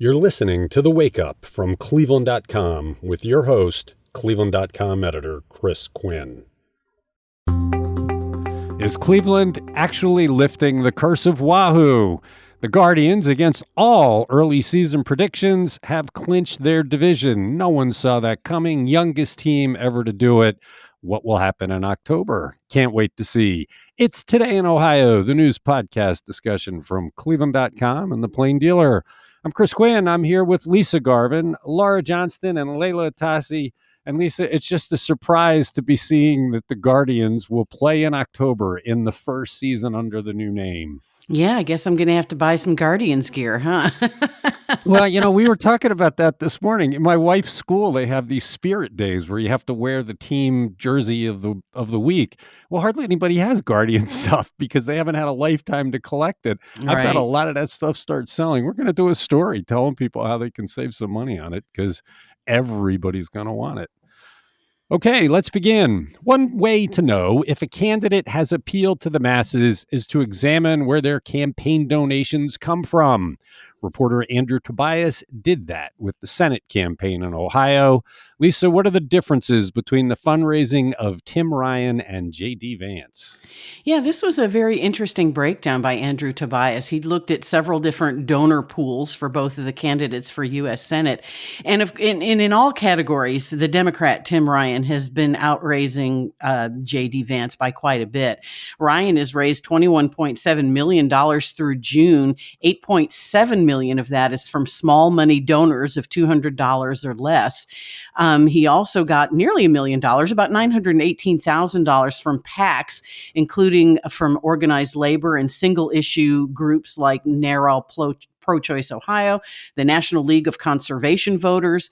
You're listening to The Wake Up from cleveland.com with your host, cleveland.com editor Chris Quinn. Is Cleveland actually lifting the curse of Wahoo? The Guardians, against all early season predictions, have clinched their division. No one saw that coming. Youngest team ever to do it. What will happen in October? Can't wait to see. It's Today in Ohio, the news podcast discussion from cleveland.com and the Plain Dealer. I'm Chris Quinn. I'm here with Lisa Garvin, Laura Johnston, and Layla Tassi. And Lisa, it's just a surprise to be seeing that the Guardians will play in October in the first season under the new name. Yeah, I guess I'm going to have to buy some Guardians gear, huh? Well, we were talking about that this morning. In my wife's school, they have these spirit days where you have to wear the team jersey of the week. Well, hardly anybody has Guardian stuff because they haven't had a lifetime to collect it. I bet a lot of that stuff starts selling. We're going to do a story telling people how they can save some money on it because everybody's going to want it. Okay, let's begin. One way to know if a candidate has appealed to the masses is to examine where their campaign donations come from. Reporter Andrew Tobias did that with the Senate campaign in Ohio. Lisa, what are the differences between the fundraising of Tim Ryan and J.D. Vance? Yeah, this was a very interesting breakdown by Andrew Tobias. He looked at several different donor pools for both of the candidates for U.S. Senate. And in all categories, the Democrat Tim Ryan has been outraising J.D. Vance by quite a bit. Ryan has raised $21.7 million through June. $8.7 million of that is from small money donors of $200 or less. He also got nearly $1 million, about $918,000 from PACs, including from organized labor and single issue groups like NARAL Pro-Choice Ohio, the National League of Conservation Voters,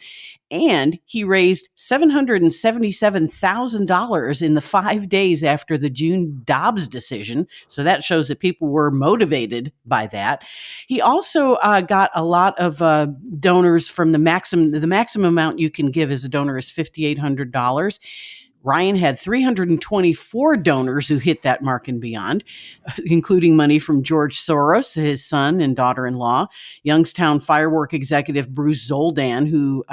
and he raised $777,000 in the 5 days after the June Dobbs decision. So that shows that people were motivated by that. He also got a lot of donors from the maximum amount you can give as a donor is $5,800. Ryan had 324 donors who hit that mark and beyond, including money from George Soros, his son and daughter-in-law, Youngstown firework executive Bruce Zoldan, who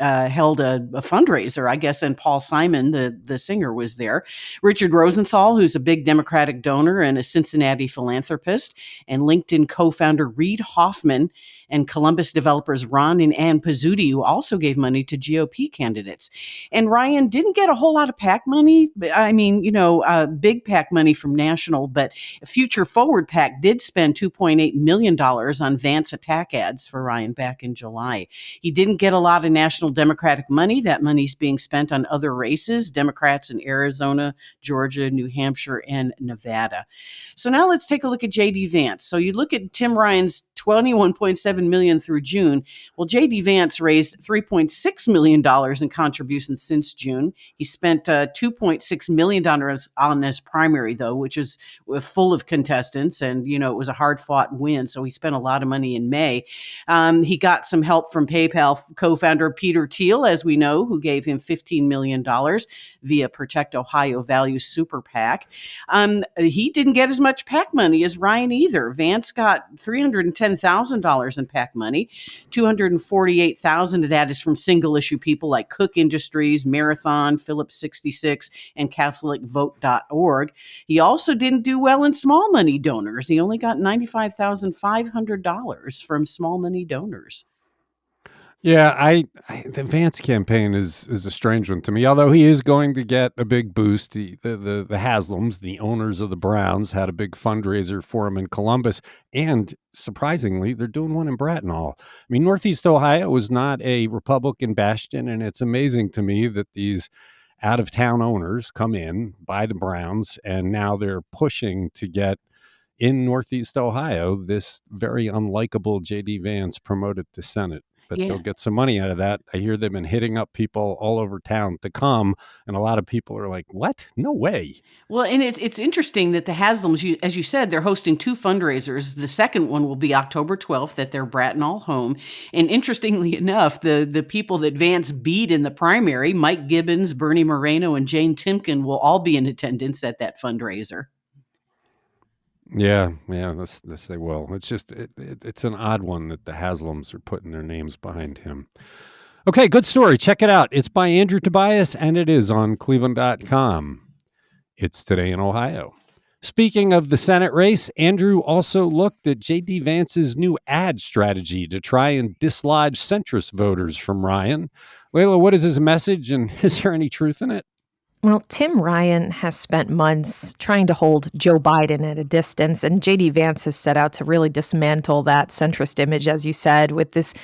held a fundraiser, I guess, and Paul Simon, the singer, was there. Richard Rosenthal, who's a big Democratic donor and a Cincinnati philanthropist, and LinkedIn co-founder Reid Hoffman, and Columbus developers Ron and Ann Pizzuti, who also gave money to GOP candidates. And Ryan didn't get a whole lot of PAC money. I mean, big PAC money from National, but Future Forward PAC did spend $2.8 million on Vance attack ads for Ryan back in July. He didn't get a lot of National Democratic money. That money's being spent on other races, Democrats in Arizona, Georgia, New Hampshire, and Nevada. So now let's take a look at J.D. Vance. So you look at Tim Ryan's $21.7 million through June. Well, J.D. Vance raised $3.6 million in contributions since June. He spent $2.6 million on his primary, though, which is full of contestants, and it was a hard-fought win. So he spent a lot of money in May. He got some help from PayPal co-founder Peter Thiel, as we know, who gave him $15 million via Protect Ohio Values Super PAC. He didn't get as much PAC money as Ryan either. Vance got $310,000 in PAC money. $248,000 of that is from single issue people like Cook Industries, Marathon, Phillips 66, and CatholicVote.org. He also didn't do well in small money donors. He only got $95,500 from small money donors. Yeah, the Vance campaign is a strange one to me, although he is going to get a big boost. The Haslams, the owners of the Browns, had a big fundraiser for him in Columbus, and surprisingly, they're doing one in Bracknell. I mean, Northeast Ohio is not a Republican bastion, and it's amazing to me that these out-of-town owners come in, buy the Browns, and now they're pushing to get in Northeast Ohio this very unlikable J.D. Vance promoted to Senate. But they'll get some money out of that. I hear they've been hitting up people all over town to come, and a lot of people are like, what? No way. Well, and it's interesting that the Haslams, as you said, they're hosting two fundraisers. The second one will be October 12th at their Bracknell home. And interestingly enough, the people that Vance beat in the primary, Mike Gibbons, Bernie Moreno, and Jane Timken, will all be in attendance at that fundraiser. Yeah, yeah, this they will. It's just it's an odd one that the Haslams are putting their names behind him. Okay, good story. Check it out. It's by Andrew Tobias and it is on cleveland.com. It's Today in Ohio. Speaking of the Senate race, Andrew also looked at J.D. Vance's new ad strategy to try and dislodge centrist voters from Ryan. Layla, what is his message and is there any truth in it? Well, Tim Ryan has spent months trying to hold Joe Biden at a distance, and J.D. Vance has set out to really dismantle that centrist image, as you said, with this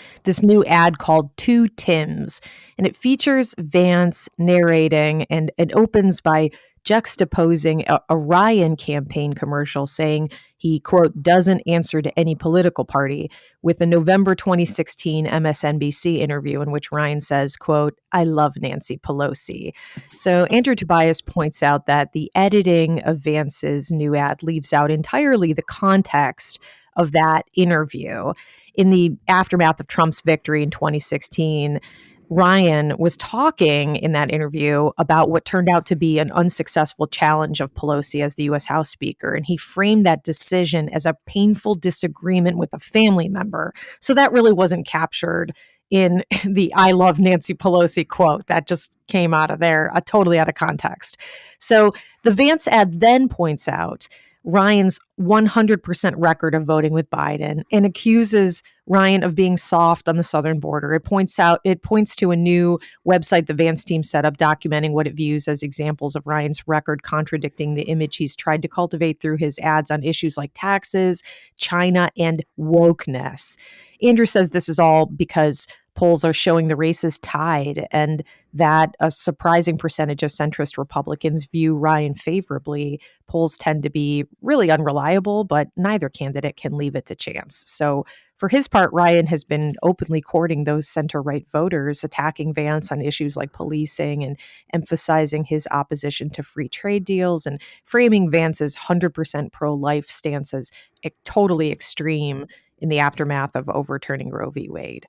new ad called Two Tims. And it features Vance narrating, and it opens by juxtaposing a Ryan campaign commercial saying he, quote, doesn't answer to any political party, with a November 2016 MSNBC interview in which Ryan says, quote, I love Nancy Pelosi. So Andrew Tobias points out that the editing of Vance's new ad leaves out entirely the context of that interview. In the aftermath of Trump's victory in 2016, Ryan was talking in that interview about what turned out to be an unsuccessful challenge of Pelosi as the U.S. House Speaker. And he framed that decision as a painful disagreement with a family member. So that really wasn't captured in the I love Nancy Pelosi quote. That just came out of there, totally out of context. So the Vance ad then points out Ryan's 100% record of voting with Biden and accuses Ryan of being soft on the southern border. It points to a new website the Vance team set up documenting what it views as examples of Ryan's record contradicting the image he's tried to cultivate through his ads on issues like taxes, China, and wokeness. Andrew says this is all because polls are showing the race is tied and that a surprising percentage of centrist Republicans view Ryan favorably. Polls tend to be really unreliable, but neither candidate can leave it to chance. So for his part, Ryan has been openly courting those center-right voters, attacking Vance on issues like policing and emphasizing his opposition to free trade deals and framing Vance's 100% pro-life stance as totally extreme in the aftermath of overturning Roe v. Wade.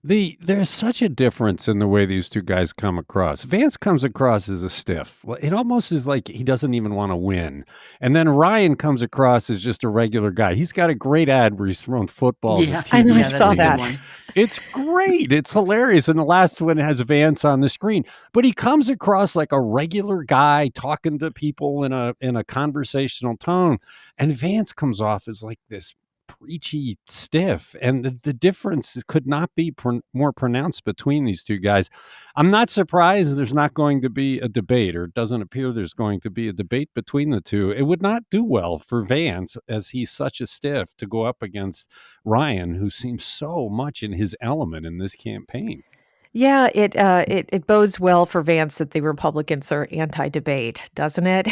There's such a difference in the way these two guys come across. Vance comes across as a stiff. It almost is like he doesn't even want to win. And then Ryan comes across as just a regular guy. He's got a great ad where he's throwing footballs at I know, TV I saw that. One. It's great. It's hilarious. And the last one has Vance on the screen. But he comes across like a regular guy talking to people in a conversational tone. And Vance comes off as like this preachy stiff, and the difference could not be more pronounced between these two guys. I'm not surprised there's not going to be a debate, or it doesn't appear there's going to be a debate between the two. It would not do well for Vance, as he's such a stiff, to go up against Ryan, who seems so much in his element in this campaign. Yeah, it bodes well for Vance that the Republicans are anti-debate, doesn't it?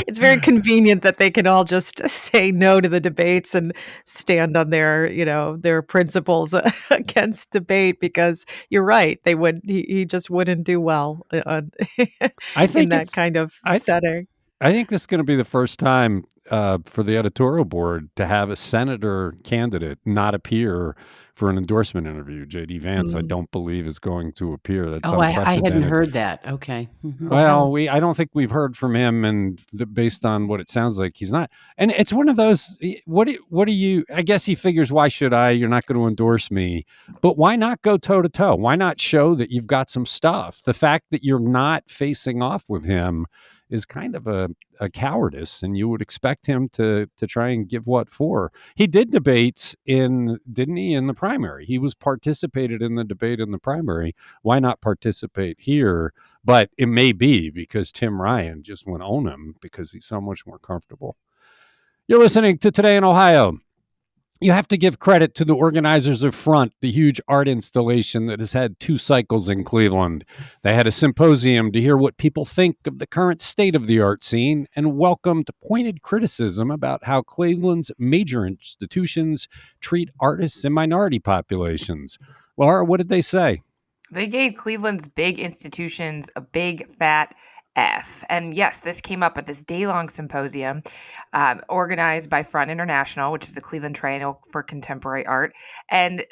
It's very convenient that they can all just say no to the debates and stand on their principles against debate, because you're right, he just wouldn't do well I think in that kind of setting. I think this is going to be the first time for the editorial board to have a senator candidate not appear for an endorsement interview. J.D. Vance, I don't believe, is going to appear. That's I hadn't heard that. Okay. Mm-hmm. Well, I don't think we've heard from him, and based on what it sounds like, he's not. And it's one of those. What do you? I guess he figures, why should I? You're not going to endorse me, but why not go toe to toe? Why not show that you've got some stuff? The fact that you're not facing off with him is kind of a cowardice, and you would expect him to try and give what for. He did debates didn't he, in the primary? He was participated in the debate in the primary. Why not participate here? But it may be because Tim Ryan just went own him because he's so much more comfortable. You're listening to Today in Ohio. You have to give credit to the organizers of Front, the huge art installation that has had 2 cycles in Cleveland. They had a symposium to hear what people think of the current state of the art scene and welcomed pointed criticism about how Cleveland's major institutions treat artists and minority populations. Laura, what did they say? They gave Cleveland's big institutions a big fat F. And yes, this came up at this day-long symposium organized by Front International, which is the Cleveland Triennial for Contemporary Art. And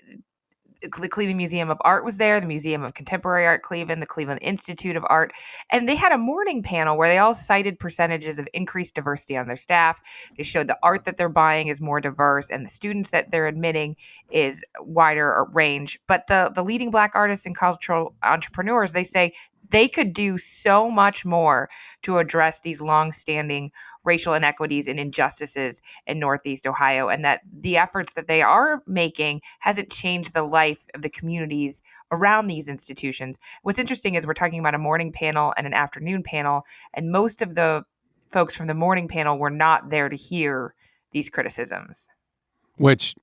the Cleveland Museum of Art was there, the Museum of Contemporary Art Cleveland, the Cleveland Institute of Art, and they had a morning panel where they all cited percentages of increased diversity on their staff. They showed the art that they're buying is more diverse, and the students that they're admitting is wider range. But the leading Black artists and cultural entrepreneurs, they say they could do so much more to address these longstanding racial inequities and injustices in Northeast Ohio, and that the efforts that they are making hasn't changed the life of the communities around these institutions. What's interesting is we're talking about a morning panel and an afternoon panel, and most of the folks from the morning panel were not there to hear these criticisms. Which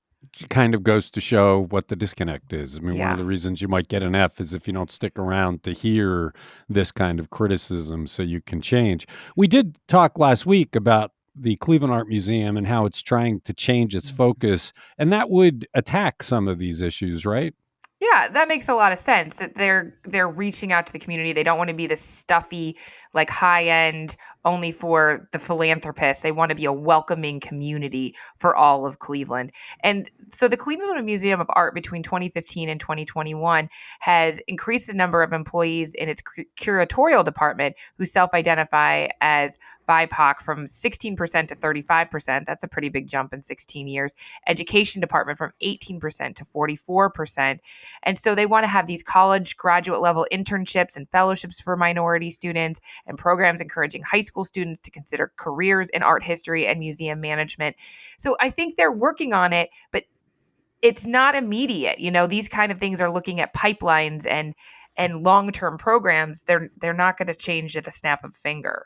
kind of goes to show what the disconnect is. I mean, one Yeah. of the reasons you might get an F is if you don't stick around to hear this kind of criticism so you can change. We did talk last week about the Cleveland Art Museum and how it's trying to change its focus, and that would attack some of these issues, right? Yeah, that makes a lot of sense that they're reaching out to the community. They don't want to be this stuffy, like high end, only for the philanthropists. They want to be a welcoming community for all of Cleveland. And so the Cleveland Museum of Art between 2015 and 2021 has increased the number of employees in its curatorial department who self-identify as BIPOC from 16% to 35%. That's a pretty big jump in 16 years. Education department from 18% to 44%. And so they want to have these college graduate level internships and fellowships for minority students and programs encouraging high school students to consider careers in art history and museum management. So I think they're working on it, but it's not immediate. You know, these kind of things are looking at pipelines and long-term programs. They're not going to change at the snap of a finger.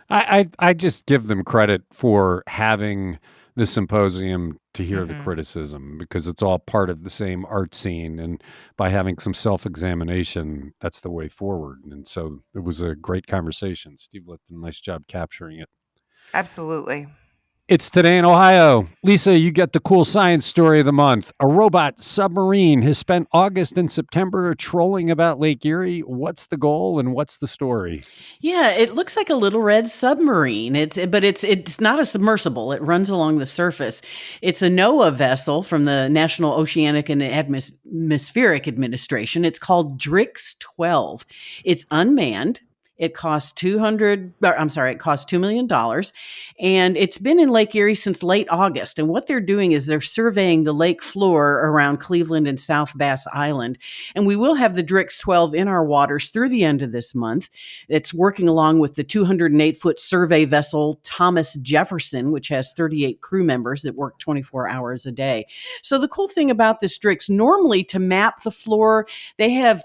I just give them credit for having the symposium to hear the Mhm. criticism because it's all part of the same art scene. And by having some self-examination, that's the way forward. And so it was a great conversation. Steve did a nice job capturing it. Absolutely. It's Today in Ohio. Lisa, you get the cool science story of the month. A robot submarine has spent August and September trolling about Lake Erie. What's the goal and what's the story? Yeah, it looks like a little red submarine. It's not a submersible. It runs along the surface. It's a NOAA vessel from the National Oceanic and Atmospheric Administration. It's called DRIX 12. It's unmanned. It costs $2 million. And it's been in Lake Erie since late August. And what they're doing is they're surveying the lake floor around Cleveland and South Bass Island. And we will have the DRIX 12 in our waters through the end of this month. It's working along with the 208-foot survey vessel Thomas Jefferson, which has 38 crew members that work 24 hours a day. So the cool thing about this DRIX, normally to map the floor, they have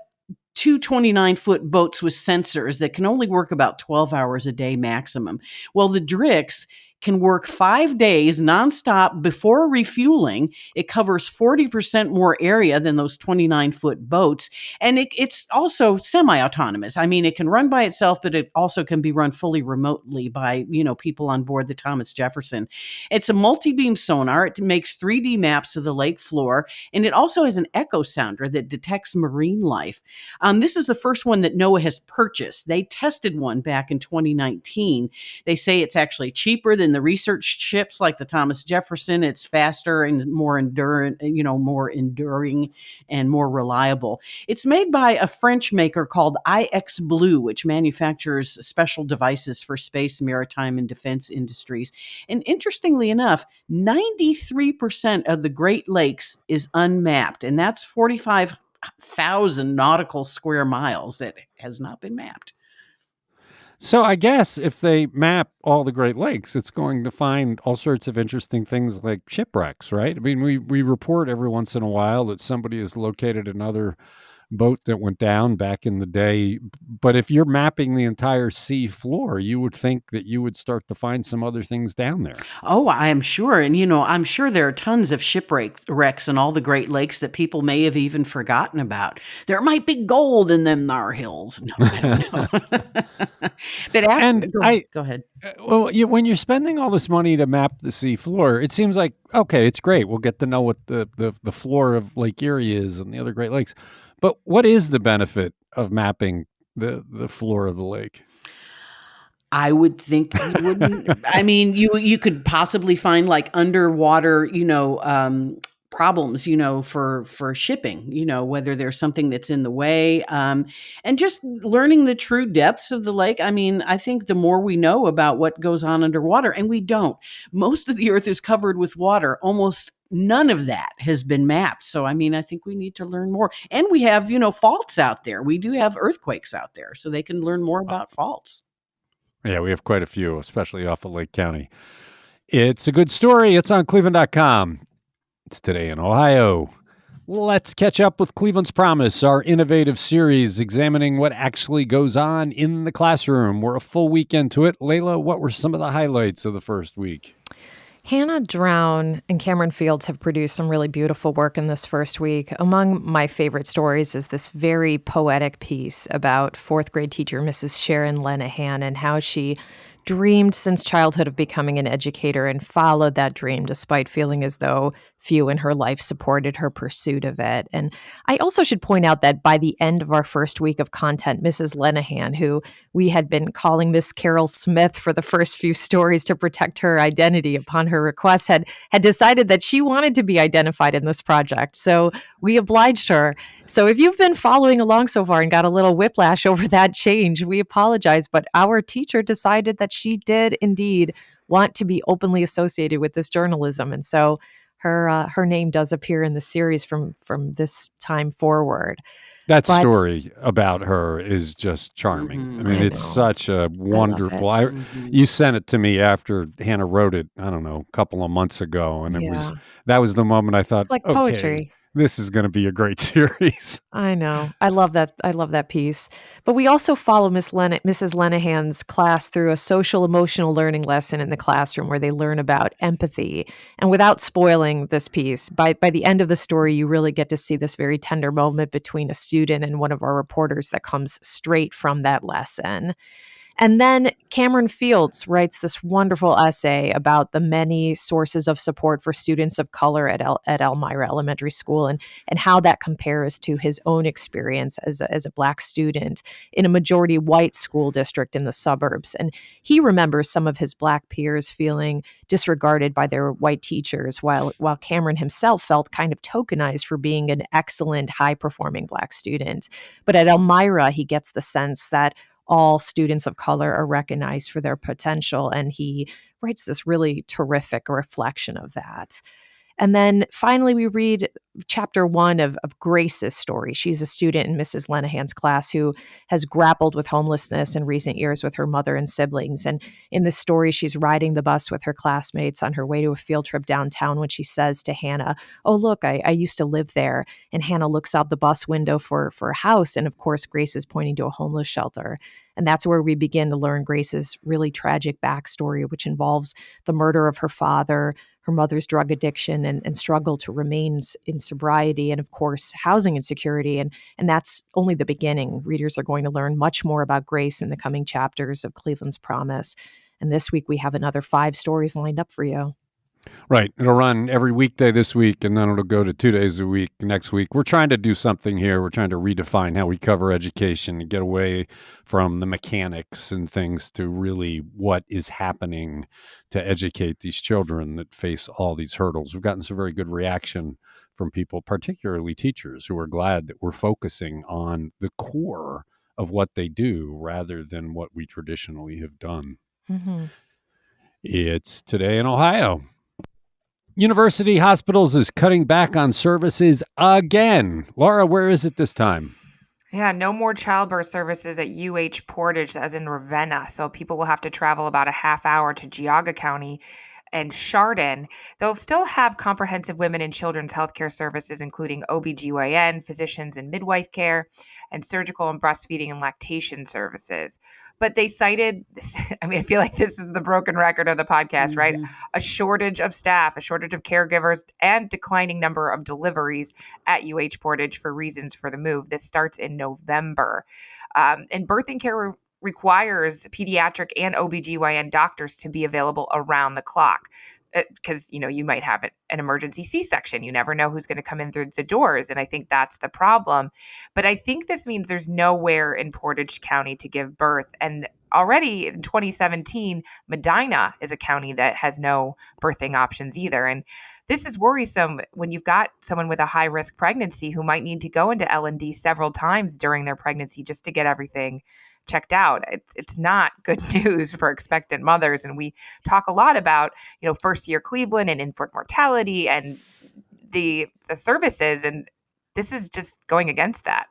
two 29-foot boats with sensors that can only work about 12 hours a day maximum. Well, the DRIX can work 5 days nonstop before refueling. It covers 40% more area than those 29-foot boats. And it's also semi-autonomous. I mean, it can run by itself, but it also can be run fully remotely by, people on board the Thomas Jefferson. It's a multi-beam sonar. It makes 3D maps of the lake floor. And it also has an echo sounder that detects marine life. This is the first one that NOAA has purchased. They tested one back in 2019. They say it's actually cheaper than the research ships like the Thomas Jefferson. It's faster and more enduring and more reliable. It's made by a French maker called IX Blue, which manufactures special devices for space, maritime, and defense industries. And interestingly enough, 93% of the Great Lakes is unmapped, and that's 45,000 nautical square miles that has not been mapped. So I guess if they map all the Great Lakes, it's going to find all sorts of interesting things like shipwrecks, right? I mean, we report every once in a while that somebody has located another boat that went down back in the day. But if you're mapping the entire sea floor, you would think that you would start to find some other things down there. Oh, I am sure. And, I'm sure there are tons of shipwrecks in all the Great Lakes that people may have even forgotten about. There might be gold in them thar hills. No, I don't know. But go ahead. Well, when you're spending all this money to map the sea floor, it seems like, okay, it's great. We'll get to know what the floor of Lake Erie is and the other Great Lakes. But what is the benefit of mapping the floor of the lake? I would think you wouldn't. I mean, you could possibly find like underwater, problems, for shipping, whether there's something that's in the way, and just learning the true depths of the lake. I mean, I think the more we know about what goes on underwater, and we don't, most of the earth is covered with water. Almost none of that has been mapped. So, I mean, I think we need to learn more. And we have, faults out there. We do have earthquakes out there, so they can learn more about faults. Yeah, we have quite a few, especially off of Lake County. It's a good story. It's on cleveland.com. It's Today in Ohio. Let's catch up with Cleveland's Promise, our innovative series examining what actually goes on in the classroom. We're a full week into it. Layla, what were some of the highlights of the first week? Hannah Drown and Cameron Fields have produced some really beautiful work in this first week. Among my favorite stories is this very poetic piece about fourth grade teacher Mrs. Sharon Lenahan and how she dreamed since childhood of becoming an educator and followed that dream despite feeling as though few in her life supported her pursuit of it. And I also should point out that by the end of our first week of content, Mrs. Lenahan, who we had been calling Miss Carol Smith for the first few stories to protect her identity upon her request, had decided that she wanted to be identified in this project. So we obliged her. So if you've been following along so far and got a little whiplash over that change, we apologize. But our teacher decided that she did indeed want to be openly associated with this journalism. And so her name does appear in the series from this time forward. That story about her is just charming. I mean, it's such a wonderful. You sent it to me after Hannah wrote it, I don't know, a couple of months ago, and that was the moment I thought, it's like poetry. Okay, this is going to be a great series. I know. I love that piece. But we also follow Mrs. Lenahan's class through a social emotional learning lesson in the classroom where they learn about empathy. And without spoiling this piece, by the end of the story, you really get to see this very tender moment between a student and one of our reporters that comes straight from that lesson. And then Cameron Fields writes this wonderful essay about the many sources of support for students of color at Elmira Elementary School and how that compares to his own experience as a Black student in a majority white school district in the suburbs. And he remembers some of his Black peers feeling disregarded by their white teachers, while Cameron himself felt kind of tokenized for being an excellent, high-performing Black student. But at Elmira, he gets the sense that all students of color are recognized for their potential. And he writes this really terrific reflection of that. And then finally, we read chapter 1 of Grace's story. She's a student in Mrs. Lenahan's class who has grappled with homelessness in recent years with her mother and siblings. And in this story, she's riding the bus with her classmates on her way to a field trip downtown when she says to Hannah, "Oh, look, I used to live there." And Hannah looks out the bus window for a house. And of course, Grace is pointing to a homeless shelter. And that's where we begin to learn Grace's really tragic backstory, which involves the murder of her father, her mother's drug addiction and struggle to remain in sobriety, and of course, housing insecurity. And that's only the beginning. Readers are going to learn much more about Grace in the coming chapters of Cleveland's Promise. And this week, we have another 5 stories lined up for you. Right. It'll run every weekday this week, and then it'll go to 2 days a week next week. We're trying to do something here. We're trying to redefine how we cover education and get away from the mechanics and things to really what is happening to educate these children that face all these hurdles. We've gotten some very good reaction from people, particularly teachers, who are glad that we're focusing on the core of what they do rather than what we traditionally have done. Mm-hmm. It's Today in Ohio. University Hospitals is cutting back on services again. Laura, where is it this time? Yeah, no more childbirth services at UH Portage, as in Ravenna. So people will have to travel about a half hour to Geauga County and Chardon. They'll still have comprehensive women and children's healthcare services, including OBGYN, physicians and midwife care, and surgical and breastfeeding and lactation services. But they cited, I feel like this is the broken record of the podcast, right? A shortage of staff, a shortage of caregivers, and declining number of deliveries at UH Portage for reasons for the move. This starts in November. And birthing care requires pediatric and OBGYN doctors to be available around the clock. Because, you might have an emergency C-section. You never know who's going to come in through the doors. And I think that's the problem. But I think this means there's nowhere in Portage County to give birth. And already in 2017, Medina is a county that has no birthing options either. And this is worrisome when you've got someone with a high risk pregnancy who might need to go into L&D several times during their pregnancy just to get everything checked out. It's not good news for expectant mothers. And we talk a lot about, first year Cleveland and infant mortality and the services. And this is just going against that.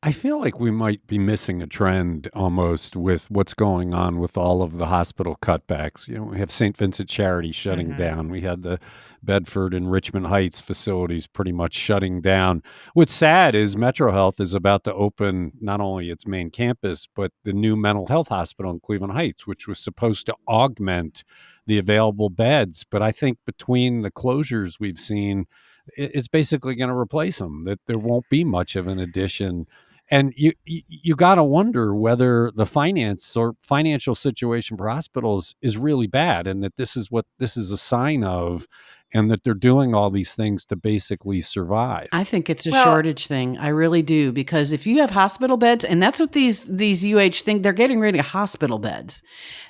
I feel like we might be missing a trend almost with what's going on with all of the hospital cutbacks. We have St. Vincent Charity shutting down. We had the Bedford and Richmond Heights facilities pretty much shutting down. What's sad is Metro Health is about to open not only its main campus, but the new mental health hospital in Cleveland Heights, which was supposed to augment the available beds. But I think between the closures we've seen, it's basically going to replace them, that there won't be much of an addition. And you got to wonder whether the financial situation for hospitals is really bad, and that this is what this is a sign of, and that they're doing all these things to basically survive. I think it's a shortage thing. I really do, because if you have hospital beds, and that's what these UH think, they're getting rid of hospital beds,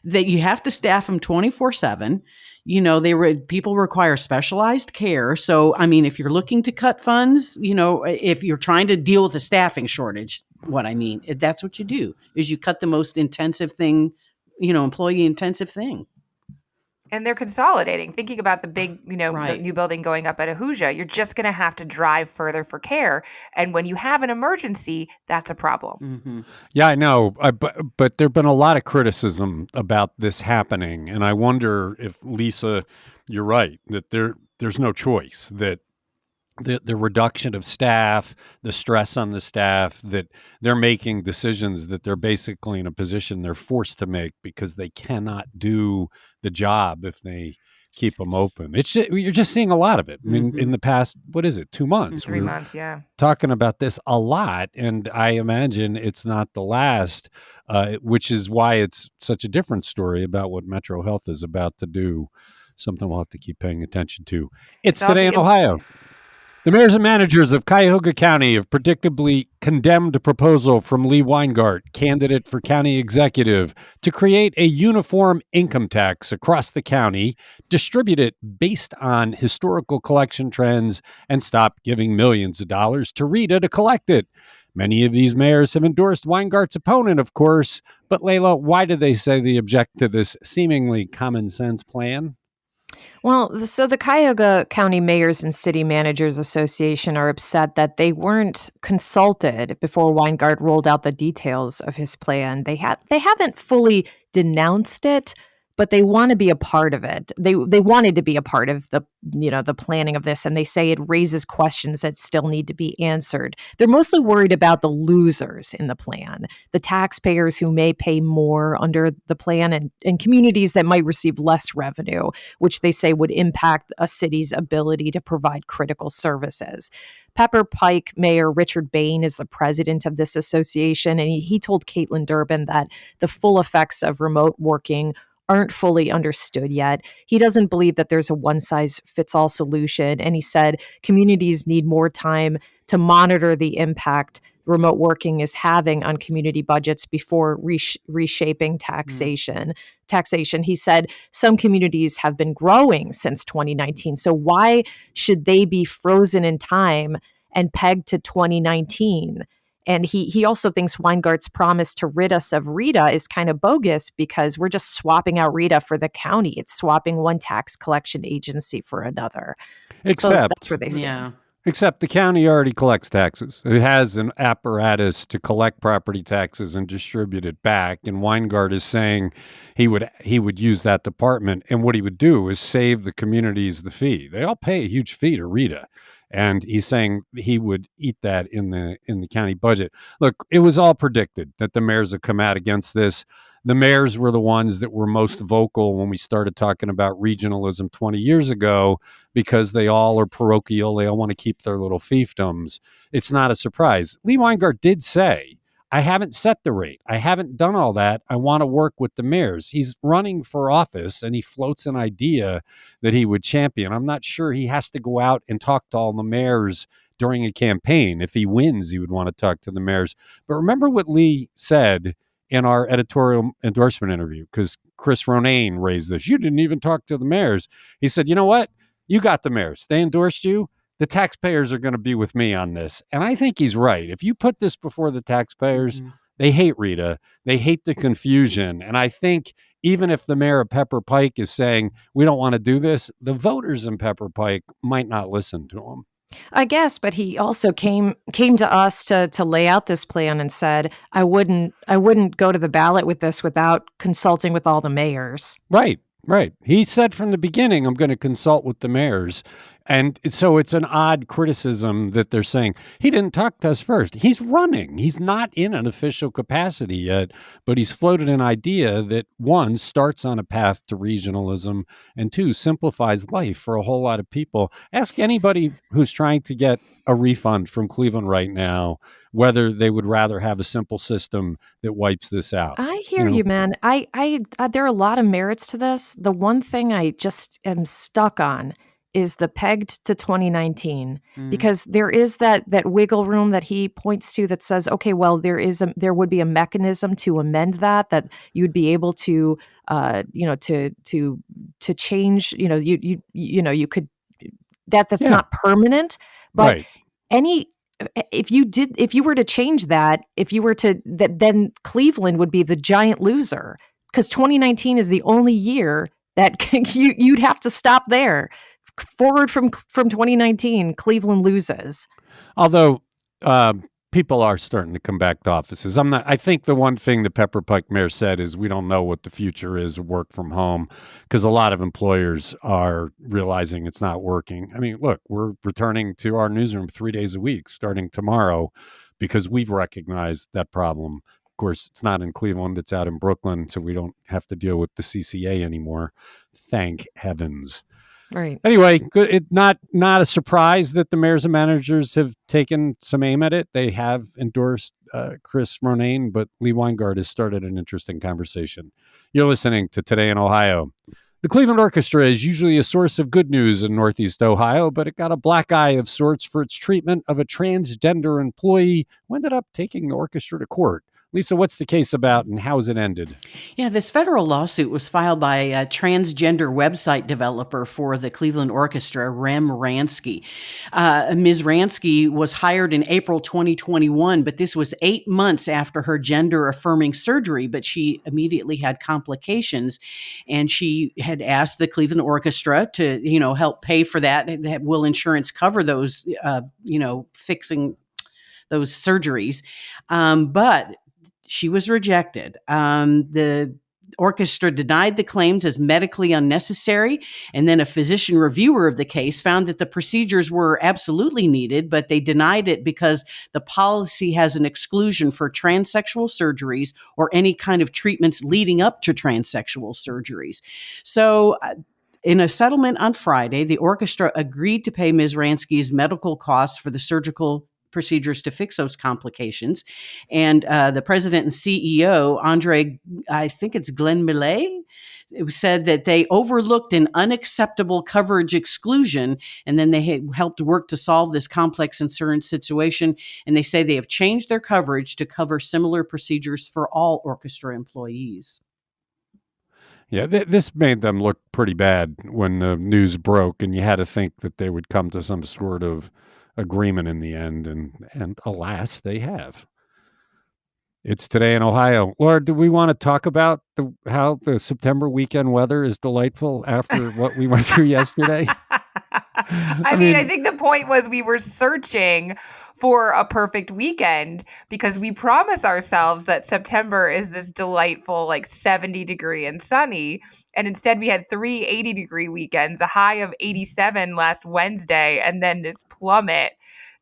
that you have to staff them 24/7. People require specialized care. So, I mean, if you're looking to cut funds, if you're trying to deal with a staffing shortage, that's what you do, is you cut the most intensive thing, employee intensive thing. And they're consolidating. Thinking about the big, Right. the new building going up at Ahuja, you're just going to have to drive further for care. And when you have an emergency, that's a problem. Mm-hmm. Yeah, I know. But there've been a lot of criticism about this happening. And I wonder if, Lisa, you're right, that there's no choice, that the reduction of staff, the stress on the staff, that they're making decisions that they're basically in a position they're forced to make because they cannot do the job if they keep them open. You're just seeing a lot of it. I mean, in the past, 2 months? 3 months, yeah. Talking about this a lot, and I imagine it's not the last, which is why it's such a different story about what Metro Health is about to do. Something we'll have to keep paying attention to. It's Today in Ohio. The mayors and managers of Cuyahoga County have predictably condemned a proposal from Lee Weingart, candidate for county executive, to create a uniform income tax across the county, distribute it based on historical collection trends, and stop giving millions of dollars to Rita to collect it. Many of these mayors have endorsed Weingart's opponent, of course. But Layla, why do they say they object to this seemingly common sense plan? Well, so the Cuyahoga County Mayors and City Managers Association are upset that they weren't consulted before Weingart rolled out the details of his plan. They haven't fully denounced it, but they want to be a part of it. They wanted to be a part of the planning of this, and they say it raises questions that still need to be answered. They're mostly worried about the losers in the plan, the taxpayers who may pay more under the plan, and communities that might receive less revenue, which they say would impact a city's ability to provide critical services. Pepper Pike Mayor Richard Bain is the president of this association, and he told Caitlin Durbin that the full effects of remote working aren't fully understood yet. He doesn't believe that there's a one-size-fits-all solution, and he said communities need more time to monitor the impact remote working is having on community budgets before reshaping taxation. He said some communities have been growing since 2019, so why should they be frozen in time and pegged to 2019? And he also thinks Weingart's promise to rid us of Rita is kind of bogus because we're just swapping out Rita for the county. It's swapping one tax collection agency for another. So that's where they stand. Yeah. Except the county already collects taxes. It has an apparatus to collect property taxes and distribute it back. And Weingart is saying he would use that department. And what he would do is save the communities the fee. They all pay a huge fee to Rita. And he's saying he would eat that in the county budget. Look, it was all predicted that the mayors would come out against this. The mayors were the ones that were most vocal when we started talking about regionalism 20 years ago, because they all are parochial. They all want to keep their little fiefdoms. It's not a surprise. Lee Weingart did say, I haven't set the rate. I haven't done all that. I want to work with the mayors. He's running for office, and he floats an idea that he would champion. I'm not sure he has to go out and talk to all the mayors during a campaign. If he wins, he would want to talk to the mayors. But remember what Lee said in our editorial endorsement interview because Chris Ronayne raised this. You didn't even talk to the mayors. He said, you know what? You got the mayors. They endorsed you. The taxpayers are going to be with me on this. And I think he's right. If you put this before the taxpayers, they hate Rita. They hate the confusion. And I think even if the mayor of Pepper Pike is saying, we don't want to do this, the voters in Pepper Pike might not listen to him. I guess, but he also came to us to lay out this plan and said, I wouldn't go to the ballot with this without consulting with all the mayors. Right. He said from the beginning, I'm going to consult with the mayors. And so it's an odd criticism that they're saying he didn't talk to us first. He's running. He's not in an official capacity yet, but he's floated an idea that, one, starts on a path to regionalism, and two, simplifies life for a whole lot of people. Ask anybody who's trying to get a refund from Cleveland right now whether they would rather have a simple system that wipes this out. I hear you, man. I there are a lot of merits to this. The one thing I just am stuck on is the pegged to 2019, because there is that wiggle room that he points to that says, okay, well, there would be a mechanism to amend that you'd be able to to change, you could, that's not permanent, but if you were to change that, then Cleveland would be the giant loser, because 2019 is the only year that you'd have to stop there. Forward from 2019, Cleveland loses. Although people are starting to come back to offices. I think the one thing the Pepper Pike mayor said is we don't know what the future is of work from home, because a lot of employers are realizing it's not working. I mean, look, we're returning to our newsroom 3 days a week starting tomorrow because we've recognized that problem. Of course, it's not in Cleveland, it's out in Brooklyn, so we don't have to deal with the CCA anymore. Thank heavens. Right. Anyway, good. Not a surprise that the mayors and managers have taken some aim at it. They have endorsed Chris Ronayne, but Lee Weingart has started an interesting conversation. You're listening to Today in Ohio. The Cleveland Orchestra is usually a source of good news in Northeast Ohio, but it got a black eye of sorts for its treatment of a transgender employee who ended up taking the orchestra to court. Lisa, what's the case about and how has it ended? Yeah, this federal lawsuit was filed by a transgender website developer for the Cleveland Orchestra, Rem Ransky. Ms. Ransky was hired in April 2021, but this was 8 months after her gender-affirming surgery, but she immediately had complications, and she had asked the Cleveland Orchestra to, help pay for that. Will insurance cover those, fixing those surgeries? But she was rejected. The orchestra denied the claims as medically unnecessary, and then a physician reviewer of the case found that the procedures were absolutely needed, but they denied it because the policy has an exclusion for transsexual surgeries or any kind of treatments leading up to transsexual surgeries. So in a settlement on Friday, the orchestra agreed to pay Ms. Ransky's medical costs for the surgical procedures to fix those complications. And the president and CEO, I think it's Glenn Millet, said that they overlooked an unacceptable coverage exclusion, and then they had helped work to solve this complex insurance situation. And they say they have changed their coverage to cover similar procedures for all orchestra employees. Yeah, this made them look pretty bad when the news broke, and you had to think that they would come to some sort of agreement in the end, and alas, they have. It's Today in Ohio. Laura, do we want to talk about how the September weekend weather is delightful after what we went through yesterday? I mean, I think the point was we were searching for a perfect weekend because we promise ourselves that September is this delightful, 70 degree and sunny. And instead we had 3 80-degree weekends, a high of 87 last Wednesday, and then this plummet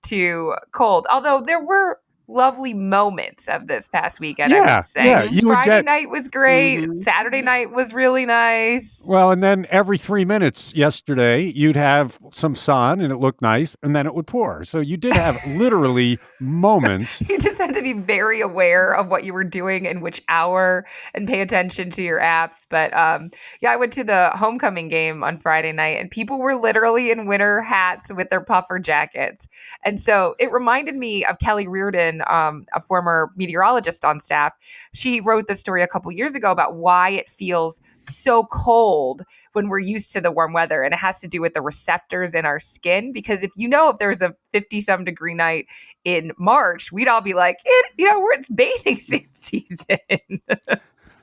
to cold. Although there were lovely moments of this past weekend. Yeah, Friday night was great. Mm-hmm. Saturday night was really nice. Well, and then every 3 minutes yesterday, you'd have some sun and it looked nice, and then it would pour. So you did have literally moments. You just had to be very aware of what you were doing in which hour and pay attention to your apps. But I went to the homecoming game on Friday night, and people were literally in winter hats with their puffer jackets. And so it reminded me of Kelly Reardon Wilson, a former meteorologist on staff, she wrote this story a couple years ago about why it feels so cold when we're used to the warm weather. And it has to do with the receptors in our skin. Because if there's a 50-some degree night in March, we'd all be like, it's bathing season.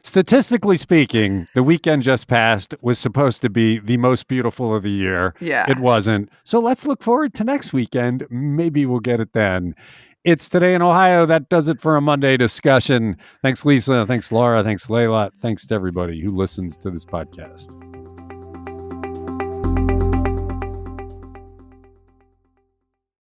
Statistically speaking, the weekend just passed was supposed to be the most beautiful of the year. Yeah. It wasn't. So let's look forward to next weekend. Maybe we'll get it then. It's Today in Ohio. That does it for a Monday discussion. Thanks, Lisa. Thanks, Laura. Thanks, Layla. Thanks to everybody who listens to this podcast.